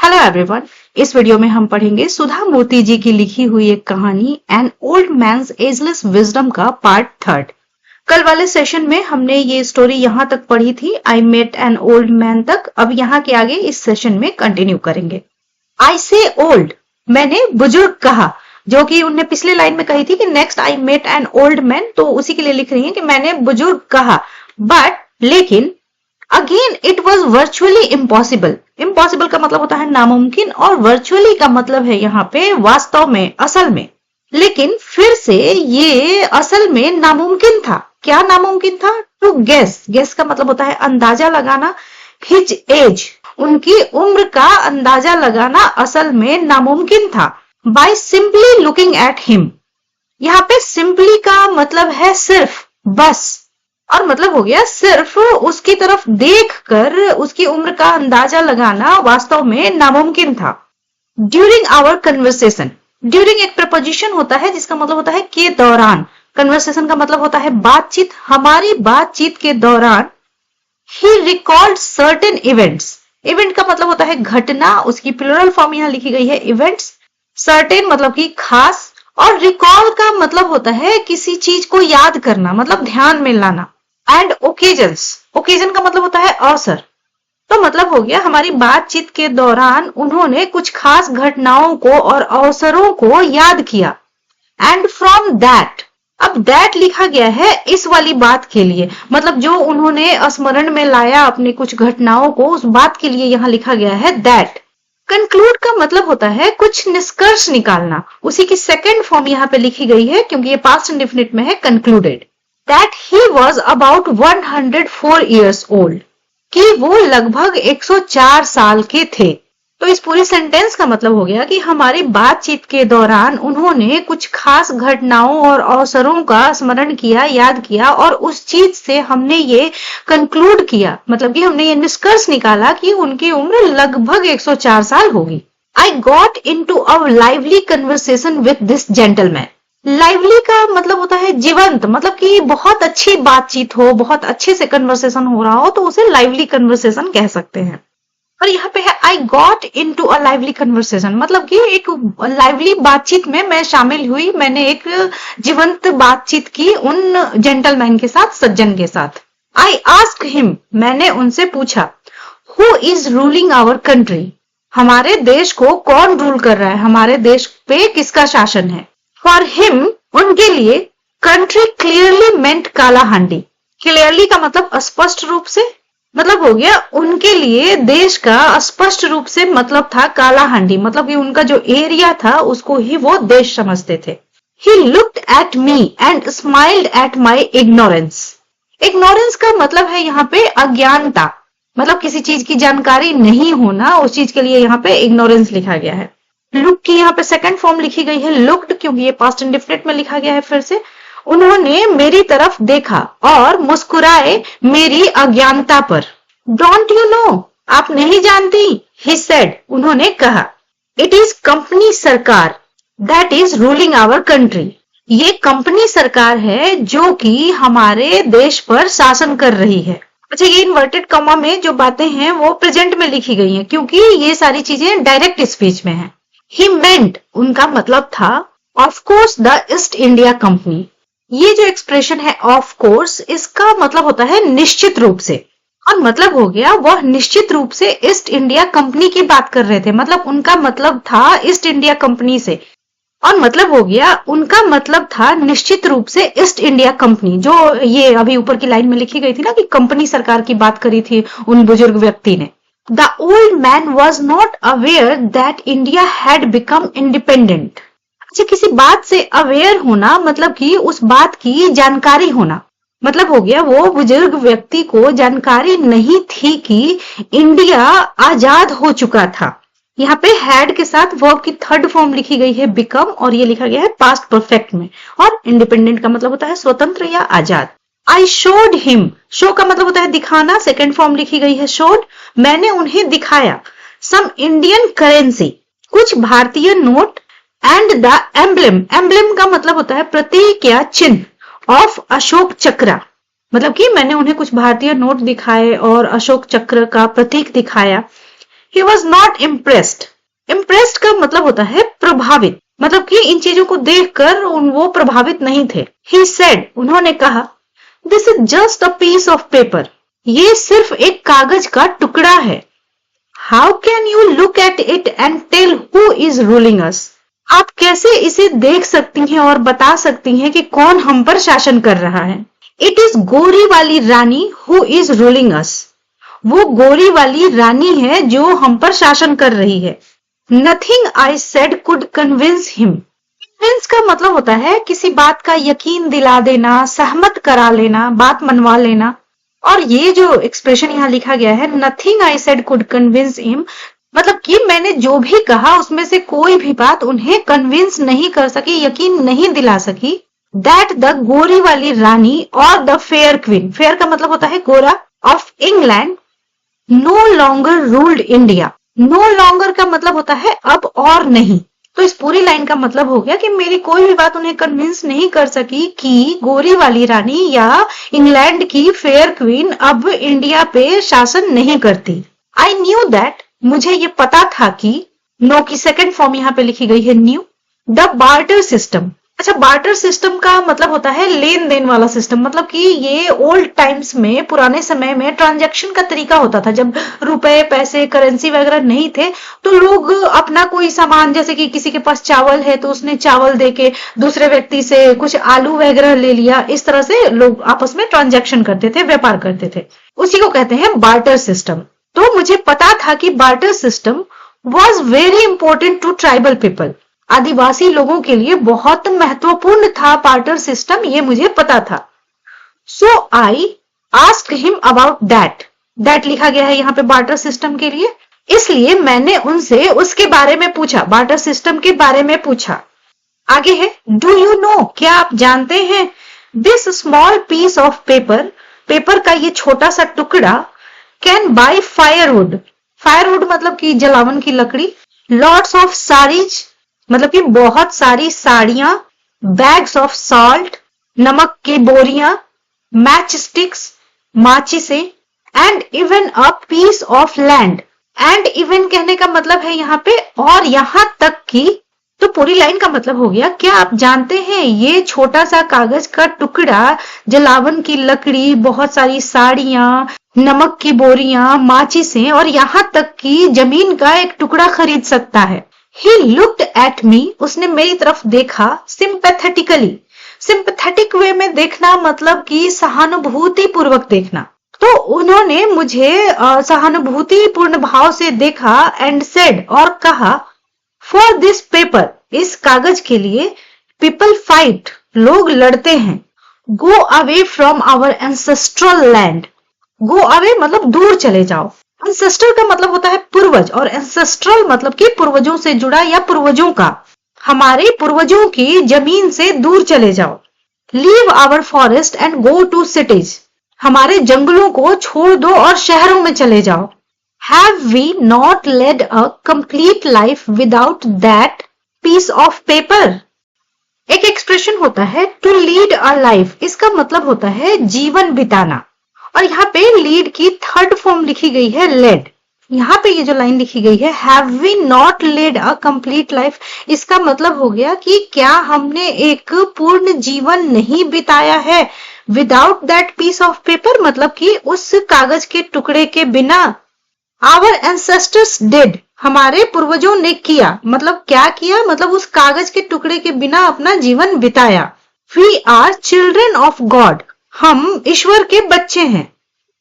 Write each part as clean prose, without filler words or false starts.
Hello everyone. इस video में हम पढ़ेंगे सुधा मूर्ति जी की लिखी हुई एक कहानी an old man's ageless wisdom का पार्ट 3। कल वाले सेशन में हमने ये स्टोरी यहाँ तक पढ़ी थी, I met an old man तक। अब यहाँ के आगे इस सेशन में कंटिन्यू करेंगे। आई से ओल्ड, मैंने बुजुर्ग कहा, जो कि उन्हें पिछले लाइन में कही थी कि next I met an old man, तो उसी के लिए लिख रही है कि मैंने बुजुर्ग कहा। बट लेकिन again it was virtually impossible. Impossible का मतलब होता है नामुमकिन, और वर्चुअली का मतलब है यहाँ पे वास्तव में, असल में। लेकिन फिर से ये असल में नामुमकिन था। क्या नामुमकिन था? टू गेस, गेस का मतलब होता है अंदाजा लगाना। हिज एज, उनकी उम्र का अंदाजा लगाना असल में नामुमकिन था। By simply looking at him, यहाँ पे सिंपली का मतलब है सिर्फ, बस, और मतलब हो गया सिर्फ उसकी तरफ देखकर उसकी उम्र का अंदाजा लगाना वास्तव में नामुमकिन था। ड्यूरिंग आवर कन्वर्सेशन, ड्यूरिंग एक प्रपोजिशन होता है जिसका मतलब होता है के दौरान। कन्वर्सेशन का मतलब होता है बातचीत। हमारी बातचीत के दौरान ही रिकॉल्ड सर्टेन इवेंट्स। इवेंट का मतलब होता है घटना, उसकी प्लूरल फॉर्म यहाँ लिखी गई है इवेंट्स। सर्टेन मतलब कि खास, और रिकॉल का मतलब होता है किसी चीज को याद करना, मतलब ध्यान में लाना। एंड ओकेजन्स, ओकेजन का मतलब होता है अवसर। तो मतलब हो गया हमारी बातचीत के दौरान उन्होंने कुछ खास घटनाओं को और अवसरों को याद किया। एंड फ्रॉम दैट, अब दैट लिखा गया है इस वाली बात के लिए, मतलब जो उन्होंने स्मरण में लाया अपनी कुछ घटनाओं को, उस बात के लिए यहाँ लिखा गया है दैट। कंक्लूड का मतलब होता है कुछ निष्कर्ष निकालना। उसी की सेकंड फॉर्म यहाँ पे लिखी गई है क्योंकि ये पास्ट इंडेफिनिट में है, concluded. That he was about 104 years old, कि वो लगभग 104 साल के थे। तो इस पूरी सेंटेंस का मतलब हो गया कि हमारी बातचीत के दौरान उन्होंने कुछ खास घटनाओं और अवसरों का स्मरण किया, याद किया, और उस चीज से हमने ये कंक्लूड किया, मतलब कि हमने ये निष्कर्ष निकाला कि उनकी उम्र लगभग 104 साल होगी। I got into a lively conversation with this gentleman. Lively का मतलब होता है जीवंत, मतलब कि बहुत अच्छी बातचीत हो, बहुत अच्छे से कन्वर्सेशन हो रहा हो, तो उसे लाइवली कन्वर्सेशन कह सकते हैं। और यहाँ पे है I got into a lively conversation, मतलब कि एक लाइवली बातचीत में मैं शामिल हुई, मैंने एक जीवंत बातचीत की उन जेंटलमैन के साथ, सज्जन के साथ। आई आस्क्ड हिम, मैंने उनसे पूछा, who is ruling our country, हमारे देश को कौन रूल कर रहा है, हमारे देश पे किसका शासन है। फॉर हिम, उनके लिए, कंट्री क्लियरली मेंट काला हांडी। क्लियरली का मतलब स्पष्ट रूप से, मतलब हो गया उनके लिए देश का स्पष्ट रूप से मतलब था काला हांडी, मतलब कि उनका जो एरिया था उसको ही वो देश समझते थे। He looked at me and smiled at my ignorance. Ignorance का मतलब है यहाँ पे अज्ञानता, मतलब किसी चीज की जानकारी नहीं होना, उस चीज के लिए यहाँ पे इग्नोरेंस लिखा गया है। लुक की यहाँ पे सेकंड फॉर्म लिखी गई है लुक्ड, क्योंकि ये पास्ट इंडेफिनिट में लिखा गया है। फिर से उन्होंने मेरी तरफ देखा और मुस्कुराए मेरी अज्ञानता पर। डोंट यू नो, आप नहीं जानती, ही सेड, उन्होंने कहा, इट इज कंपनी सरकार that is ruling our country. ये कंपनी सरकार है जो कि हमारे देश पर शासन कर रही है। अच्छा, ये इन्वर्टेड कॉमा में जो बातें हैं वो प्रेजेंट में लिखी गई हैं क्योंकि ये सारी चीजें डायरेक्ट स्पीच में है। He meant, उनका मतलब था, of course the east India company. ये जो एक्सप्रेशन है ऑफ कोर्स, इसका मतलब होता है निश्चित रूप से, और मतलब हो गया वह निश्चित रूप से ईस्ट इंडिया कंपनी की बात कर रहे थे, मतलब उनका मतलब था ईस्ट इंडिया कंपनी से, और मतलब हो गया उनका मतलब था निश्चित रूप से ईस्ट इंडिया कंपनी। जो ये अभी ऊपर की लाइन में लिखी गई थी ना कि कंपनी सरकार की बात करी थी उन बुजुर्ग व्यक्ति ने। The old man was not aware that India had become independent. अच्छा, किसी बात से अवेयर होना मतलब कि उस बात की जानकारी होना, मतलब हो गया वो बुजुर्ग व्यक्ति को जानकारी नहीं थी कि इंडिया आजाद हो चुका था। यहाँ पे हैड के साथ वर्ब की थर्ड फॉर्म लिखी गई है बिकम, और ये लिखा गया है पास्ट परफेक्ट में, और इंडिपेंडेंट का मतलब होता है स्वतंत्र या आजाद। आई शोड हिम, शो का मतलब होता है दिखाना, सेकेंड फॉर्म लिखी गई है शोड, मैंने उन्हें दिखाया। सम इंडियन करेंसी, कुछ भारतीय note, and the emblem, emblem का मतलब होता है प्रतीक या चिन्ह, ऑफ अशोक चक्र, मतलब कि मैंने उन्हें कुछ भारतीय नोट दिखाए और अशोक चक्र का प्रतीक दिखाया। He was not impressed. Impressed का मतलब होता है प्रभावित, मतलब कि इन चीजों को देखकर वो प्रभावित नहीं थे. He said, उन्होंने कहा, This is just a piece of paper. ये सिर्फ एक कागज का टुकड़ा है. How can you look at it and tell who is ruling us? आप कैसे इसे देख सकती हैं और बता सकती हैं कि कौन हम पर शासन कर रहा है. It is गोरी वाली रानी who is ruling us. वो गोरी वाली रानी है जो हम पर शासन कर रही है. Nothing I said could convince him. Convince का मतलब होता है किसी बात का यकीन दिला देना, सहमत करा लेना, बात मनवा लेना. और ये जो एक्सप्रेशन यहाँ लिखा गया है, Nothing I said could convince him, मतलब कि मैंने जो भी कहा उसमें से कोई भी बात उन्हें कन्विंस नहीं कर सकी, यकीन नहीं दिला सकी. That the गोरी वाली रानी और the fair queen, fair का मतलब होता है गोरा, of England no longer ruled India. No longer का मतलब होता है अब और नहीं. तो इस पूरी लाइन का मतलब हो गया कि मेरी कोई भी बात उन्हें कन्विंस नहीं कर सकी कि गोरी वाली रानी या इंग्लैंड की फेयर क्वीन अब इंडिया पे शासन नहीं करती. I knew that, मुझे ये पता था कि, नो की सेकंड फॉर्म यहाँ पे लिखी गई है न्यू. The barter system. अच्छा, बार्टर सिस्टम का मतलब होता है लेन देन वाला सिस्टम, मतलब कि ये ओल्ड टाइम्स में, पुराने समय में ट्रांजैक्शन का तरीका होता था. जब रुपए, पैसे, करेंसी वगैरह नहीं थे तो लोग अपना कोई सामान, जैसे कि किसी के पास चावल है तो उसने चावल देके दूसरे व्यक्ति से कुछ आलू वगैरह ले लिया. इस तरह से लोग आपस में ट्रांजैक्शन करते थे, व्यापार करते थे. उसी को कहते हैं बार्टर सिस्टम. तो मुझे पता था कि barter system was very important to tribal people. आदिवासी लोगों के लिए बहुत महत्वपूर्ण था बार्टर सिस्टम, ये मुझे पता था. So I asked him about that. That लिखा गया है यहाँ पे बार्टर सिस्टम के लिए, इसलिए मैंने उनसे उसके बारे में पूछा, बार्टर सिस्टम के बारे में पूछा. आगे है, डू यू नो, क्या आप जानते हैं, this small piece of paper, paper का ये छोटा सा टुकड़ा, कैन बाय फायरवुड. फायरवुड मतलब कि जलावन की लकड़ी. लॉट्स ऑफ साड़ीज मतलब कि बहुत सारी साड़ियां. बैग्स ऑफ सॉल्ट, नमक की बोरियां. मैच स्टिक्स, माचिसे. And even a piece of land. And even कहने का मतलब है यहाँ पे और यहां तक कि. तो पूरी लाइन का मतलब हो गया, क्या आप जानते हैं ये छोटा सा कागज का टुकड़ा जलावन की लकड़ी, बहुत सारी साड़ियां, नमक की बोरियां, माचिसें और यहां तक कि जमीन का एक टुकड़ा खरीद सकता है. He looked at me, उसने मेरी तरफ देखा. sympathetically, sympathetic वे में देखना मतलब कि सहानुभूति पूर्वक देखना. तो उन्होंने मुझे सहानुभूति पूर्ण भाव से देखा. and said, और कहा, for this paper, इस कागज के लिए, people fight, लोग लड़ते हैं. go away from our ancestral land. go away मतलब दूर चले जाओ. एंसेस्टर का मतलब होता है पूर्वज और एंसेस्ट्रल मतलब कि पूर्वजों से जुड़ा या पूर्वजों का. हमारे पूर्वजों की जमीन से दूर चले जाओ. Leave our forest and go to cities. हमारे जंगलों को छोड़ दो और शहरों में चले जाओ. Have we not led a complete life without that piece of paper. एक एक्सप्रेशन होता है टू लीड अ लाइफ, इसका मतलब होता है जीवन बिताना. और यहाँ पे लीड की थर्ड फॉर्म लिखी गई है लेड. यहाँ पे ये जो लाइन लिखी गई है, have we not led a complete life, इसका मतलब हो गया कि क्या हमने एक पूर्ण जीवन नहीं बिताया है. Without that piece of paper मतलब कि उस कागज के टुकड़े के बिना. आवर एंसेस्टर्स डिड, हमारे पूर्वजों ने किया, मतलब क्या किया, मतलब उस कागज के टुकड़े के बिना अपना जीवन बिताया. We are children of God, हम ईश्वर के बच्चे हैं.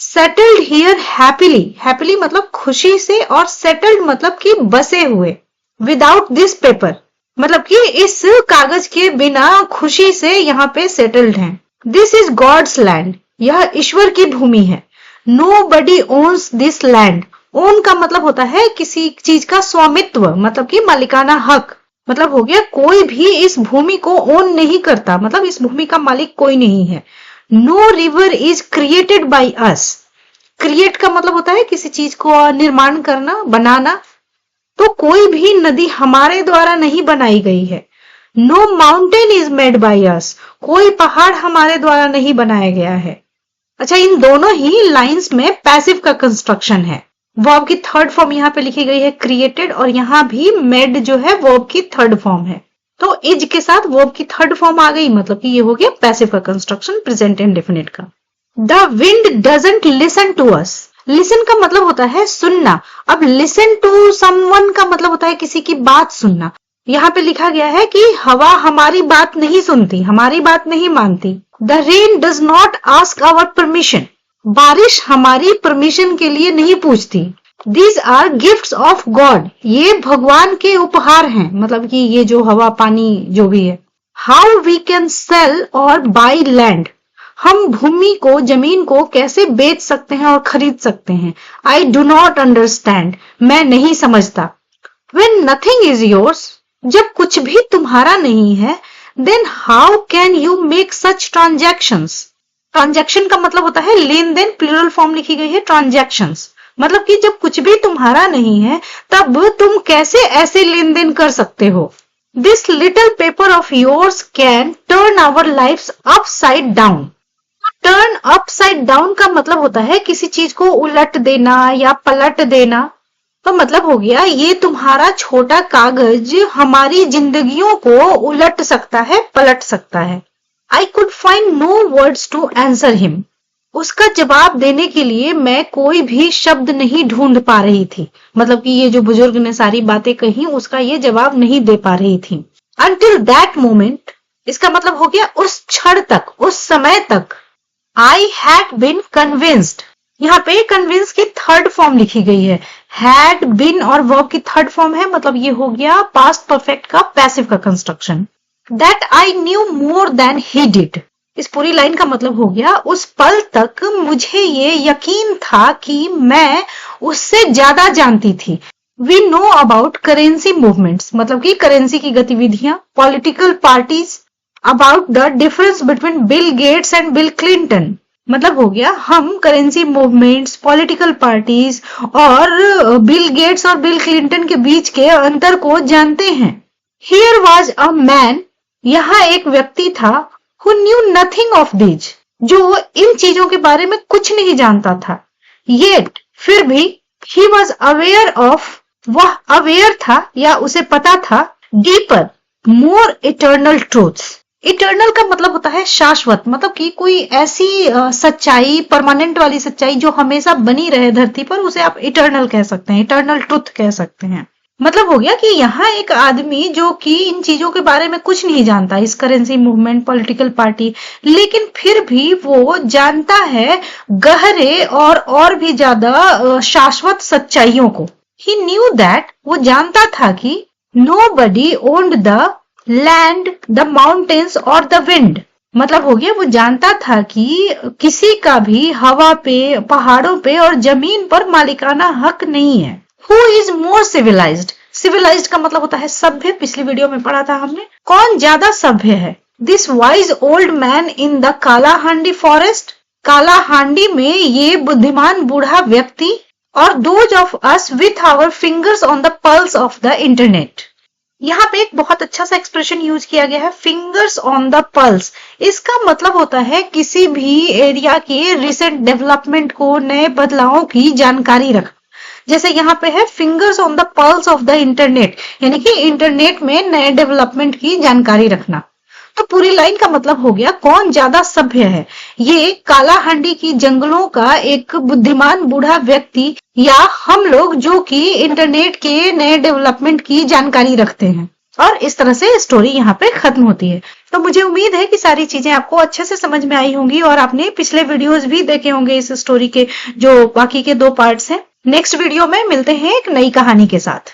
सेटल्ड हियर हैप्पीली, हैप्पीली मतलब खुशी से और सेटल्ड मतलब कि बसे हुए. विदाउट दिस पेपर मतलब कि इस कागज के बिना खुशी से यहाँ पे सेटल्ड हैं. दिस इज गॉड्स लैंड, यह ईश्वर की भूमि है. Nobody owns this land. Own का मतलब होता है किसी चीज का स्वामित्व, मतलब कि मालिकाना हक. मतलब हो गया कोई भी इस भूमि को ओन नहीं करता, मतलब इस भूमि का मालिक कोई नहीं है. No river is created by us. Create का मतलब होता है किसी चीज को निर्माण करना, बनाना. तो कोई भी नदी हमारे द्वारा नहीं बनाई गई है. No mountain is made by us, कोई पहाड़ हमारे द्वारा नहीं बनाया गया है. अच्छा, इन दोनों ही लाइंस में पैसिव का कंस्ट्रक्शन है. वर्ब की थर्ड फॉर्म यहाँ पे लिखी गई है क्रिएटेड, और यहाँ भी मेड जो है वर्ब की थर्ड फॉर्म है। तो इज के साथ वर्ब की थर्ड फॉर्म आ गई, मतलब कि ये हो गया पैसिव का कंस्ट्रक्शन प्रेजेंट इंडेफिनिट का। The wind doesn't listen to us. Listen का मतलब होता है सुनना। अब लिसन टू समवन का मतलब होता है किसी की बात सुनना। यहाँ पे लिखा गया है कि हवा हमारी बात नहीं सुनती, हमारी बात नहीं मानती। The rain does not ask our permission. बारिश हमारी परमिशन के लिए नहीं पूछती। These are gifts of God. ये भगवान के उपहार हैं, मतलब कि ये जो हवा पानी जो भी है। हाउ वी कैन सेल और बाय लैंड। हम भूमि को, जमीन को कैसे बेच सकते हैं और खरीद सकते हैं। I do not understand. मैं नहीं समझता। When nothing is yours, जब कुछ भी तुम्हारा नहीं है, then how can you make such transactions? Transaction का मतलब होता है लेन देन, प्लूरल फॉर्म लिखी गई है ट्रांजैक्शंस। मतलब कि जब कुछ भी तुम्हारा नहीं है तब तुम कैसे ऐसे लेन देन कर सकते हो। This little paper of yours can turn our lives upside down. Turn upside down का मतलब होता है किसी चीज को उलट देना या पलट देना। तो मतलब हो गया ये तुम्हारा छोटा कागज हमारी जिंदगियों को उलट सकता है, पलट सकता है। I could find no words to answer him. उसका जवाब देने के लिए मैं कोई भी शब्द नहीं ढूंढ पा रही थी। मतलब कि ये जो बुजुर्ग ने सारी बातें कही उसका ये जवाब नहीं दे पा रही थी। Until that moment, इसका मतलब हो गया उस क्षण तक, उस समय तक। I had been convinced. यहाँ पे कन्विंस की थर्ड फॉर्म लिखी गई है। had been और वर्ब की थर्ड फॉर्म है, मतलब ये हो गया पास्ट परफेक्ट का पैसिव का construction. That I knew more than he did. इस पूरी लाइन का मतलब हो गया उस पल तक मुझे ये यकीन था कि मैं उससे ज्यादा जानती थी। We know about currency movements, मतलब कि करेंसी की गतिविधियां, political parties, about the difference between Bill Gates and bill Clinton. मतलब हो गया हम करेंसी मूवमेंट्स, पॉलिटिकल पार्टीज और बिल गेट्स और बिल क्लिंटन के बीच के अंतर को जानते हैं। हियर वॉज अ मैन, यहाँ एक व्यक्ति था, who knew nothing of these, जो इन चीजों के बारे में कुछ नहीं जानता था। येट, फिर भी, ही वॉज अवेयर ऑफ, वह अवेयर था या उसे पता था, डीपर, मोर इटर्नल ट्रूथ्स। इटर्नल का मतलब होता है शाश्वत, मतलब कि कोई ऐसी सच्चाई, परमानेंट वाली सच्चाई जो हमेशा बनी रहे धरती पर, उसे आप इटर्नल कह सकते हैं, इटर्नल ट्रुथ कह सकते हैं। मतलब हो गया कि यहाँ एक आदमी जो कि इन चीजों के बारे में कुछ नहीं जानता, इस करेंसी मूवमेंट, पॉलिटिकल पार्टी, लेकिन फिर भी वो जानता है गहरे और भी ज्यादा शाश्वत सच्चाइयों को। ही न्यू दैट, वो जानता था कि nobody owned the land, the mountains और द विंड। मतलब हो गया वो जानता था कि किसी का भी हवा पे, पहाड़ों पे और जमीन पर मालिकाना हक नहीं है। Who is more civilised, civilised का मतलब होता है सभ्य, पिछली वीडियो में पढ़ा था हमने। कौन ज्यादा सभ्य है? This wise old man in the काला हांडी फॉरेस्ट, काला हांडी में ये बुद्धिमान बूढ़ा व्यक्ति, और those of us with our fingers on the pulse of the internet. यहाँ पे एक बहुत अच्छा सा एक्सप्रेशन यूज किया गया है, फिंगर्स ऑन द पल्स। इसका मतलब होता है किसी भी एरिया के रिसेंट डेवलपमेंट को, नए बदलावों की जानकारी रखना। जैसे यहाँ पे है fingers on the pulse of the internet, यानी कि इंटरनेट में नए डेवलपमेंट की जानकारी रखना। तो पूरी लाइन का मतलब हो गया कौन ज्यादा सभ्य है, ये कालाहांडी की जंगलों का एक बुद्धिमान बूढ़ा व्यक्ति या हम लोग जो कि इंटरनेट के नए डेवलपमेंट की जानकारी रखते हैं। और इस तरह से स्टोरी यहाँ पे खत्म होती है। तो मुझे उम्मीद है कि सारी चीजें आपको अच्छे से समझ में आई होंगी और आपने पिछले वीडियोस भी देखे होंगे इस स्टोरी के, जो बाकी के 2 पार्ट्स हैं। नेक्स्ट वीडियो में मिलते हैं एक नई कहानी के साथ।